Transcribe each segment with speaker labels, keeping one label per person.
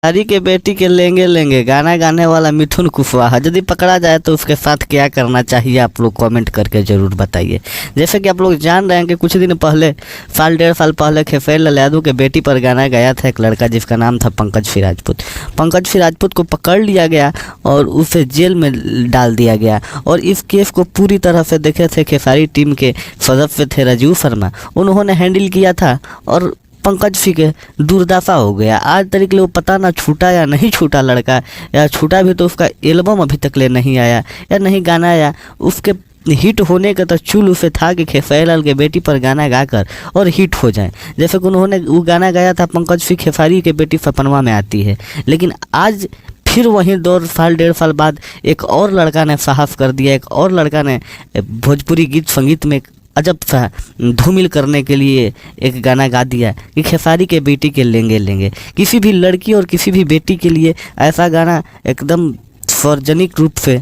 Speaker 1: हरी के बेटी के लेंगे लेंगे गाना गाने वाला मिथुन कुशवाहा यदि पकड़ा जाए तो उसके साथ क्या करना चाहिए, आप लोग कमेंट करके ज़रूर बताइए। जैसे कि आप लोग जान रहे हैं कि कुछ दिन पहले, साल डेढ़ साल पहले खेसारी लाल यादव के बेटी पर गाना गाया था एक लड़का जिसका नाम था पंकज फिर राजपूत। पंकज फिर राजपूत को पकड़ लिया गया और उसे जेल में डाल दिया गया। और इस केस को पूरी तरह से देखे थे खेसारी टीम के सदस्य थे राजीव शर्मा, उन्होंने हैंडल किया था और पंकज फिर के दुर्दशा हो गया। आज तक वो पता ना छूटा या नहीं छूटा लड़का, या छूटा भी तो उसका एल्बम अभी तक ले नहीं आया या नहीं गाना आया। उसके हिट होने का तो चूल उसे था कि खेसारी लाल के बेटी पर गाना गाकर और हिट हो जाए। जैसे कि उन्होंने वो गाना गाया था पंकज फिर खेसारी की बेटी सपनवा में आती है, लेकिन आज फिर वहीं 2 साल डेढ़ साल बाद एक और लड़का ने साहस कर दिया, एक और लड़का ने भोजपुरी गीत संगीत में अजब सा धूमिल करने के लिए एक गाना गा दिया कि खेसारी के बेटी के लेंगे लेंगे। किसी भी लड़की और किसी भी बेटी के लिए ऐसा गाना एकदम सार्वजनिक रूप से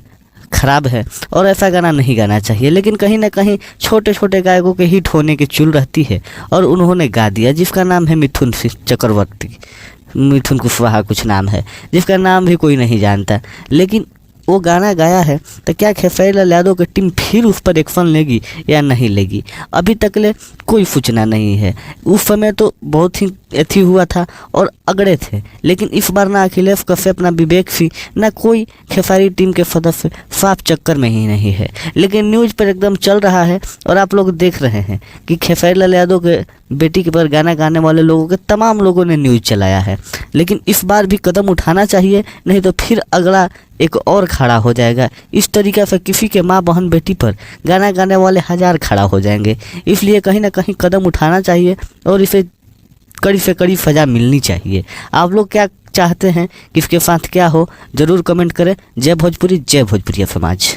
Speaker 1: खराब है और ऐसा गाना नहीं गाना चाहिए। लेकिन कहीं ना कहीं छोटे छोटे गायकों के हिट होने की चुल रहती है और उन्होंने गा दिया, जिसका नाम है मिथुन चक्रवर्ती, मिथुन कुशवाहा कुछ नाम है, जिसका नाम भी कोई नहीं जानता। लेकिन वो गाना गाया है तो क्या खेसारी लाल यादव की टीम फिर उस पर एक्शन लेगी या नहीं लेगी, अभी तक ले कोई सूचना नहीं है। उस समय तो बहुत ही एथी हुआ था और अगड़े थे, लेकिन इस बार ना अखिलेश कश्यप ना विवेक सिंह ना कोई खेसारी टीम के सदस्य साफ चक्कर में ही नहीं है। लेकिन न्यूज़ पर एकदम चल रहा है और आप लोग देख रहे हैं कि खेसारी लाल यादव के बेटी के पर गाना गाने वाले लोगों के तमाम लोगों ने न्यूज़ चलाया है। लेकिन इस बार भी कदम उठाना चाहिए, नहीं तो फिर अगला एक और खड़ा हो जाएगा। इस तरीक़े से किसी के माँ बहन बेटी पर गाना गाने वाले 1000 खड़ा हो जाएंगे। इसलिए कहीं ना कहीं कदम उठाना चाहिए और इसे कड़ी से कड़ी सज़ा मिलनी चाहिए। आप लोग क्या चाहते हैं, किसके साथ क्या हो, ज़रूर कमेंट करें। जय भोजपुरी, जय भोजपुरी समाज।